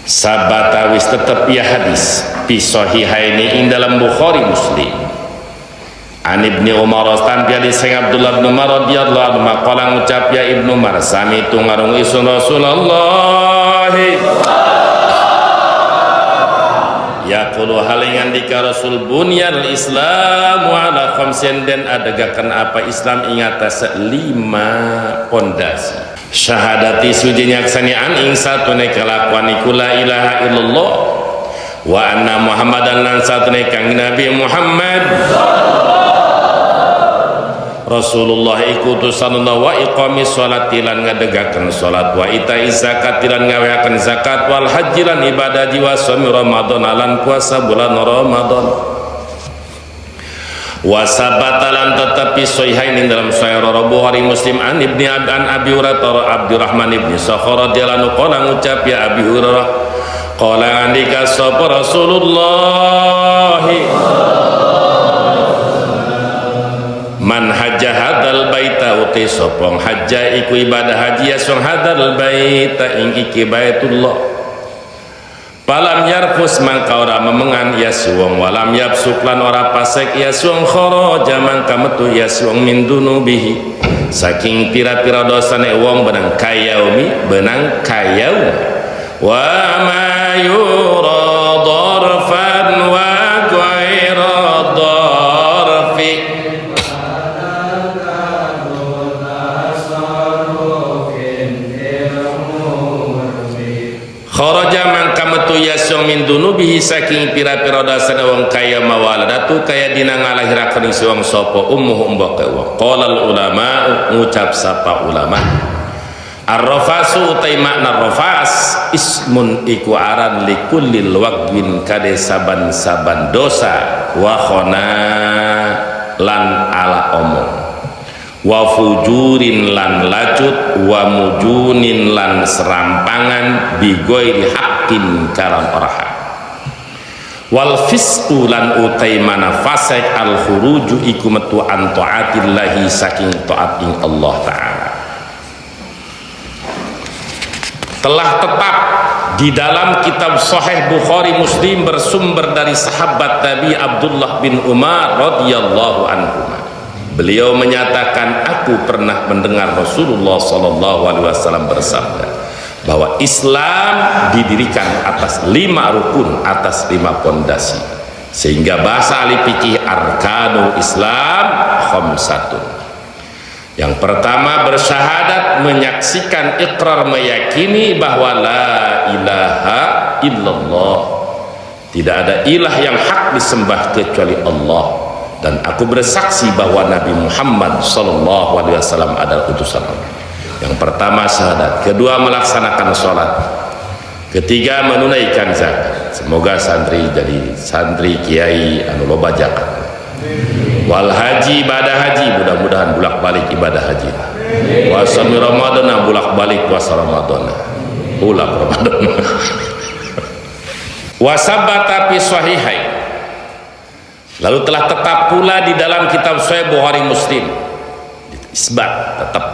sabata wis tetep ya hadis fi sahihaini ing dalam Bukhari Muslim an Ibni Umar tampi hadis sing Abdullah bin Umar radhiyallahu anhu maqala ngucap ya Ibnu Umar sami tu ngarung isun Rasulullah yaqulu halingan dika Rasul bunyal Islam ala khamsin dan adegakan apa Islam ing atas 5 pondasi syahadati suci nyaksanian ing satune kelakuan iku la ilaha illallah wa anna muhammadan lan satune kang Nabi Muhammad Rasulullah iku utusanna wa iqamis sholati lan ngadegaken salat wa itai zakat lan ngaweaken zakat wal haji lan ibadah jiwa sami Ramadan lan puasa bulan Ramadan wa sabatalan tetapi sahihain dalam sahih Bukhari Muslim an Ibni an Abi Hurairah Abdurrahman ibni Sakhar radhiyallahu anhu qala ngucap ya Abi Hurairah qala andika sapa Rasulullah man hajja hadal baita uti sopong hajja iku ibadah haji ya song hadal baita ing iki baitullah palam yarfus mangka ora memengan ya suwong walam yapsuk lan ora pasek ya suwong kharaja mangka metu ya suwong min dunubihi saking pira-pira dosane wong benang kayaumi benang kayaum wa ma yura darfan wa ghaira darfi kharaja mangka metu yasung min dunubihi saking pira-pira dasane wong kaya mawaladatu kaya dina ngalahiraken wong sapa ummuh mbake wong qala ulama ngucap sapa ulama ar-rafasu utai makna rafas ismun iku aran likullil waqwin kade saban-saban dosa wa khona lan ala omong wa fujurin lan lacut wa mujunin lan serampangan bigoiri haqqin kalam oraha wal fisqu lan utai mana fasik al khuruju iku metu an taatillahi saking taat ing Allah taala telah tetap di dalam kitab Sahih Bukhari Muslim bersumber dari sahabat Nabi Abdullah bin Umar radhiyallahu anhu. Beliau menyatakan aku pernah mendengar Rasulullah SAW bersabda bahwa Islam didirikan atas 5 rukun, atas 5 pondasi, sehingga bahasa ahli fikih arkanul Islam khamsatun. Yang pertama bersyahadat, menyaksikan ikrar, meyakini bahwa la ilaha illallah, tidak ada ilah yang hak disembah kecuali Allah, dan aku bersaksi bahwa Nabi Muhammad SAW adalah utusan Allah. Yang pertama syahadat, kedua melaksanakan sholat, ketiga menunaikan zakat. Semoga santri jadi santri kiai anu loba zakat. Wal haji, ibadah haji, mudah-mudahan bulak balik ibadah haji. Puasa Ramadan, bulak balik puasa Ramadan, bulak Ramadan. Wasabata fi sahihain, lalu telah tetap pula di dalam kitab Sahih Bukhari Muslim, isbat tetap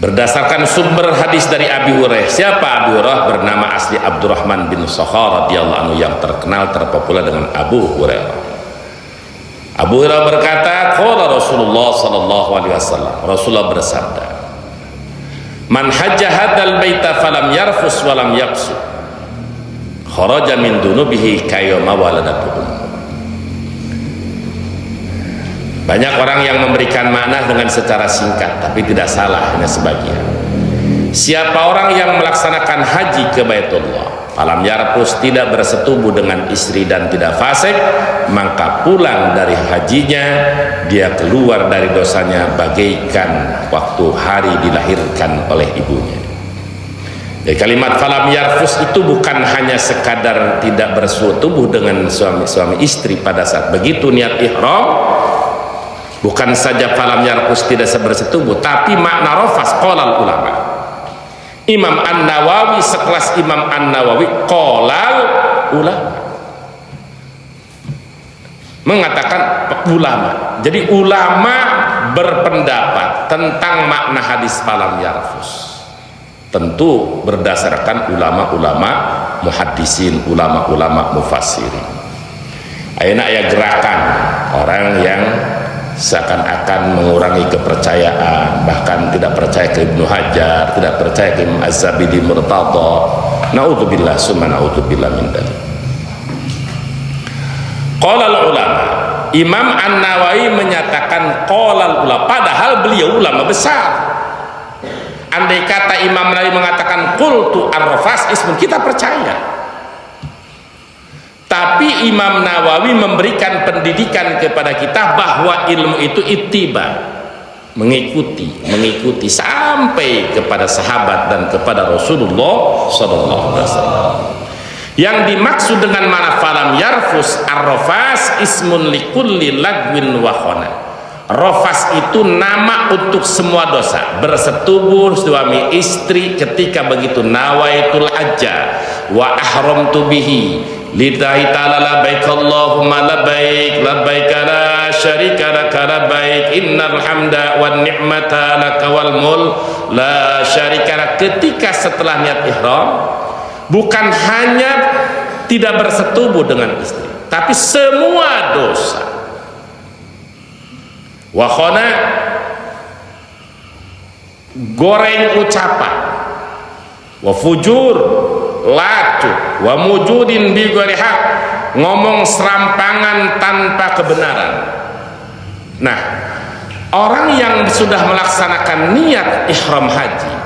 berdasarkan sumber hadis dari Abi Hurairah. Siapa Abi Hurairah? Bernama asli Abdurrahman bin Sakhar radhiyallahu anhu, yang terkenal terpopuler dengan Abu Hurairah. Abu Hurairah berkata, qala Rasulullah sallallahu alaihi wasallam, Rasulullah bersabda, man hajja hadzal baita falam yarfus walam yaqsu kharaja min dunubihi kayyama waladatuhu. Banyak orang yang memberikan makna dengan secara singkat, tapi tidak salah, hanya sebagian. Siapa orang yang melaksanakan haji ke Baitullah, falam yarfus, tidak bersetubuh dengan istri dan tidak fasik, maka pulang dari hajinya dia keluar dari dosanya bagaikan waktu hari dilahirkan oleh ibunya. Jadi kalimat falam yarfus itu bukan hanya sekadar tidak bersetubuh dengan suami istri pada saat begitu niat ihram, bukan saja falam yarfus tidak bersetubuh, tapi makna rafas qolal ulama. Imam An-Nawawi, sekelas Imam An-Nawawi, qolal ulama, mengatakan ulama. Jadi ulama berpendapat tentang makna hadis falam yarfus. tentu berdasarkan ulama-ulama muhaddisin, ulama-ulama mufassirin. Ayeuna aya gerakan orang yang seakan-akan mengurangi kepercayaan, bahkan tidak percaya ke Ibnu Hajar, tidak percaya ke Imam Az-Zabidi Murtada. Naudzubillah summa naudzubillah min dzalik. Qala ulama, Imam An-Nawawi menyatakan qala ulama, padahal beliau ulama besar. Andai kata Imam Nawawi mengatakan qultu ar-rafas ismun, kita percaya. Tapi Imam Nawawi memberikan pendidikan kepada kita bahwa ilmu itu ittiba, mengikuti sampai kepada sahabat dan kepada Rasulullah sallallahu alaihi wasallam. Yang dimaksud dengan mana falam yarfus ar-rafas ismun likulli lagwin wa khana. Rafas itu nama untuk semua dosa, bersetubuh suami istri ketika begitu nawaitul hajja wa ahramtu bihi lillahi ta'ala labbaik Allahumma labbaik labbaik la syarika laka labbaik innal hamda wan ni'mata laka wal mulk la syarika lak. Ketika setelah niat ihram, bukan hanya tidak bersetubuh dengan istri, tapi semua dosa. Wa khana, goreng ucapan, wa fujur, lacu, wa mujudin bi ghairi haq, ngomong serampangan tanpa kebenaran. Nah, orang yang sudah melaksanakan niat ihram haji,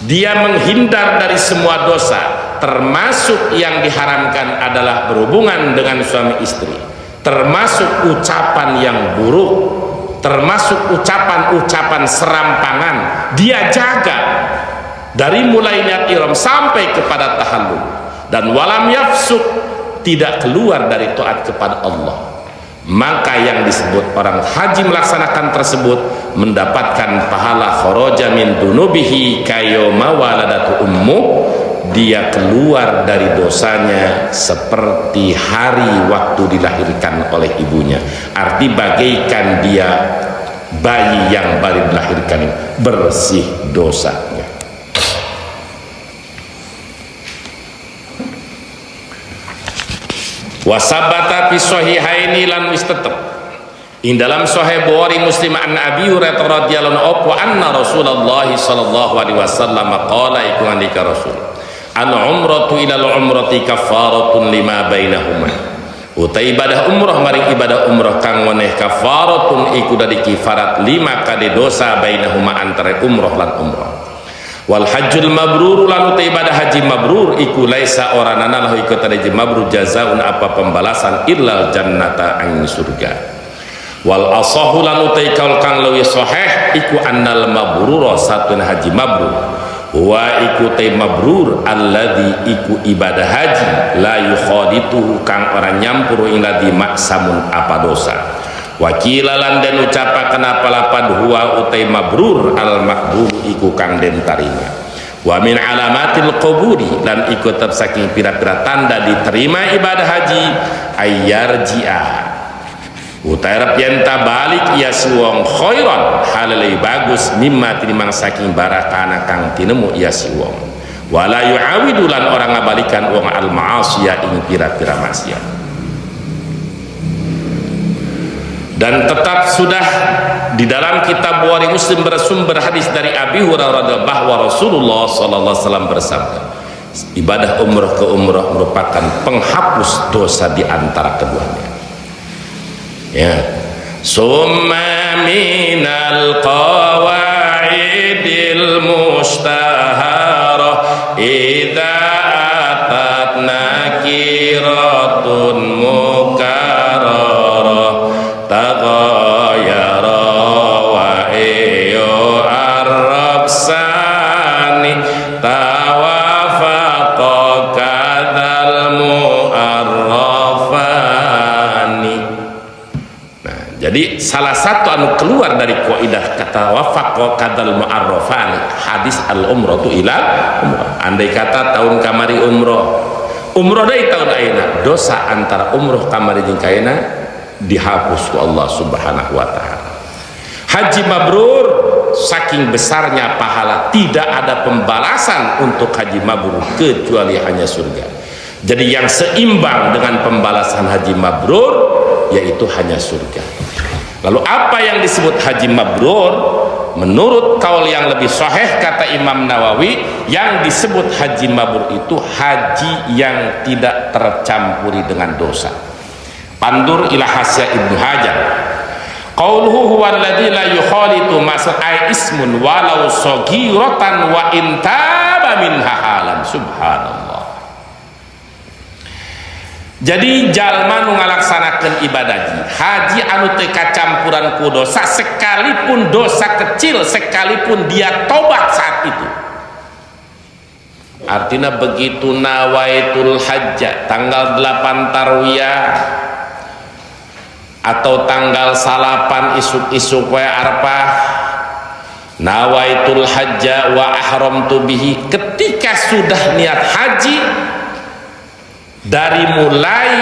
dia menghindar dari semua dosa, termasuk yang diharamkan adalah berhubungan dengan suami istri, termasuk ucapan yang buruk, termasuk ucapan-ucapan serampangan. Dia jaga dari mulai niat ihram sampai kepada tahallul, dan walam yafsuk, tidak keluar dari taat kepada Allah. Maka yang disebut orang haji melaksanakan tersebut mendapatkan pahala kharaja min dunubihi kayoma waladatu ummu, dia keluar dari dosanya seperti hari waktu dilahirkan oleh ibunya. Arti bagaikan dia bayi yang baru dilahirkan, bersih dosanya. Wasabata fi sahihaini lan wis tetep in dalam sahih Bukhari Muslim an Abi Hurairah radhiyallahu anhu anna Rasulullah sallallahu alaihi wasallam qala iku andika Rasul an umratu ilal umrati kafaratun lima bainahuma, utai ibadah umrah maring ibadah umrah kang weneh kafaratun iku dadi kifarat lima kali dosa bainahuma antara umrah lan umrah. Wal hajjul mabrur lan utai ibadah haji mabrur iku laisa oranana lahu iku tadi mabrur jazaun apa pembalasan illal jannata angin surga. Wal asahu lan utai kaul kang leuwih sahih iku annal mabrur satun haji mabrur wa iku te mabrur alladzi iku ibadah haji la yukhaditu kang ora nyampur ing ladzi maksamun apa dosa. Wakilalan dan ucapaken apa lapad huwa utai mabrur al makbul iku kang den tarima. Wa min alamatil qabuli lan iku tetep saking pira-pira tanda diterima ibadah haji ayyarji'a utai rep yen balik ia suwong khairan halalai bagus mimma tinimang saking barakana kang tinemu ia siwong wala yu'awidu lan orang ngabalikan wong al ma'asiyah ing pira-pira maksiat. Dan tetap sudah di dalam kitab Bukhari Muslim bersumber hadis dari Abi Hurairah bahwa Rasulullah sallallahu alaihi wasallam bersabda, ibadah umrah ke umrah merupakan penghapus dosa di antara keduanya. Ya. Summa minal qawaidil mustaharah idza atat nakiratun mukarrarah taghayara wa iyo arrabsani tawafaqa kadzal mu'arrafani. Nah, jadi salah satu anu keluar dari kaidah kata wafaqa kadzal mu'arrafani hadis al umratu ila umrah. Andai kata tahun kamari umroh dari tahun ayeuna, dosa antara umroh kamari jeung kaena dihapus ku Allah subhanahu wa ta'ala. Haji mabrur saking besarnya pahala, tidak ada pembalasan untuk haji mabrur kecuali hanya surga. Jadi yang seimbang dengan pembalasan haji mabrur yaitu hanya surga. Lalu apa yang disebut haji mabrur? Menurut kaul yang lebih sahih kata Imam Nawawi, yang disebut haji mabrur itu haji yang tidak tercampuri dengan dosa. Pandur ila Hasya Ibnu Hajar, qauluhu huwa alladzi la yukhalitu maksud ay ismun walau saghiratan wa intaba minha halan. Subhanallah. Jadi jalma nu ngalaksanakeun ibadah haji anu teu kacampuran ku dosa, sekalipun dosa kecil, sekalipun dia tobat saat itu. Artinya begitu nawaitul hajjah tanggal 8 tarwiyah atau tanggal 8 isuk-isuk poe Arafah, nawaitul hajjah wa ahramtu bihi, ketika sudah niat haji, dari mulai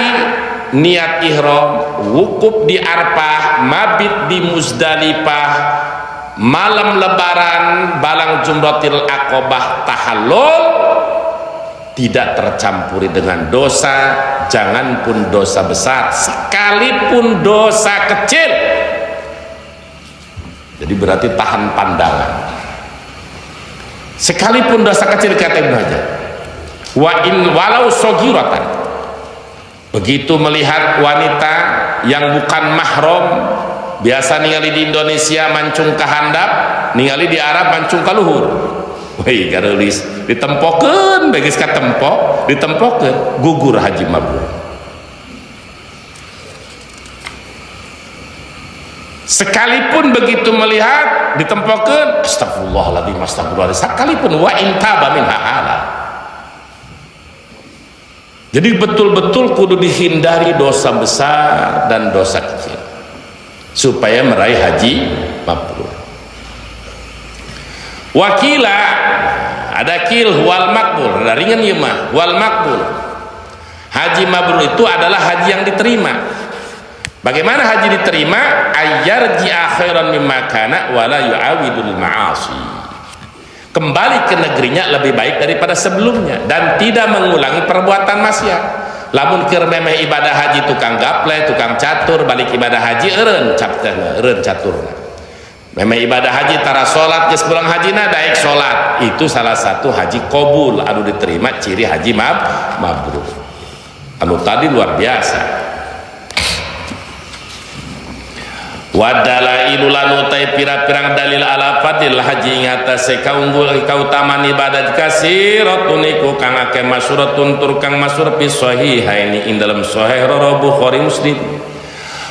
niat ihram, wukuf di Arafah, mabit di Muzdalifah, malam lebaran, balang jumratil aqobah, tahallul, tidak tercampuri dengan dosa, jangan pun dosa besar, sekalipun dosa kecil. Jadi berarti tahan pandangan, sekalipun dosa kecil kata Ibnu Hajar. Wa in walau sogiratan, begitu melihat wanita yang bukan mahram, biasa ningali di Indonesia mancung ka handap, ningali di Arab mancung ka luhur, woi gareulis ditempokeun, beges ka tempok ditempokeun, gugur haji mabrur. Sekalipun begitu melihat ditempokeun, astagfirullahaladzim, astagfirullahaladzim, sekalipun wa in taba min halal. Jadi betul-betul kudu dihindari dosa besar dan dosa kecil supaya meraih haji mabrur. Wakila ada kil wal makbul, ada ringan ieu mah wal makbul. Haji mabrur itu adalah haji yang diterima. Bagaimana haji diterima? Ayyarji akhiran mimma kana wala yu'awidul ma'asi. Kembali ke negerinya lebih baik daripada sebelumnya dan tidak mengulangi perbuatan maksiat. Lamun keur memeh ibadah haji tukang gaple, tukang catur, balik ibadah haji eureun caturna. Memeh ibadah haji tara salat geus pulang hajina daek salat. Itu salah satu haji qabul anu diterima, ciri haji mabrur. Anu tadi luar biasa. Wadala ilulan utai pirang-pirang dalil ala fadil haji ngatase kaunggul kautamaan ibadat kasiratun iku kang akeh masyhuratun tur kang masyhur fi sahihaini ing dalam sahih Bukhari Muslim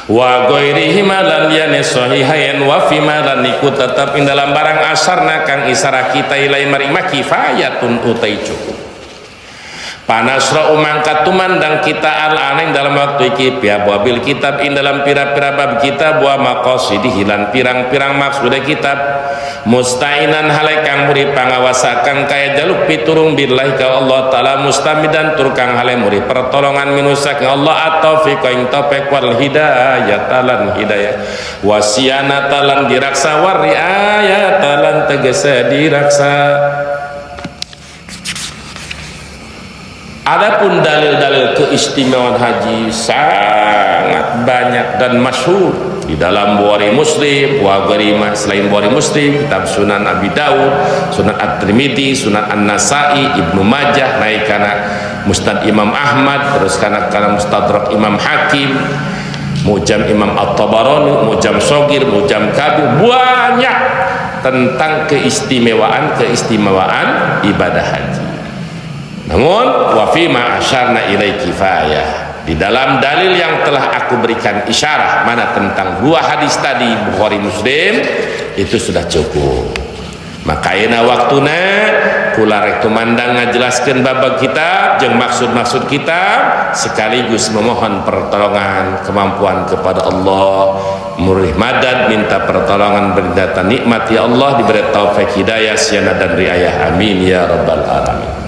wa ghairihi malan yani sahihain wa fi malan iku tetap ing dalam barang asarna kang isarah kita ilai marima kifayatun utai cukup. Panasra umangkat tumandang kita al-aneng dalam waktu iki pihak wabil kitab in dalam pira-pira bab kitab wa maqasidi hilan pirang-pirang maksudnya kitab mustainan halai kang muri pangawasakan kaya jaluk piturung billahi ka Allah ta'ala mustamidan turkang halai muri pertolongan minusak Allah atau fikaing topek wal hidayah talan hidayah wasiana talan diraksa war riayah talan tegese diraksa. Adapun dalil-dalil keistimewaan haji sangat banyak dan masyhur di dalam Bukhari Muslim, wa ghairima selain Bukhari Muslim, kitab Sunan Abi Dawud, Sunan At-Tirmidzi, Sunan An-Nasai, Ibnu Majah, naik kana Musnad Imam Ahmad, terus kana Mustadrak Imam Hakim, Mujam Imam At-Tabarani, Mujam Shogir, Mujam Kabir, banyak tentang keistimewaan ibadah haji. Namun wa fi ma asyarna ilai kifayah, di dalam dalil yang telah aku berikan isyarah mana tentang dua hadis tadi Bukhari Muslim itu sudah cukup. Makaina waktuna kula rek tumandang ngajelaskeun bab kitab jeung maksud-maksud kitab sekaligus memohon pertolongan kemampuan kepada Allah, murih madad minta pertolongan berdata nikmat ya Allah, diberi taufik hidayah siana dan riayah amin ya rabbal alamin.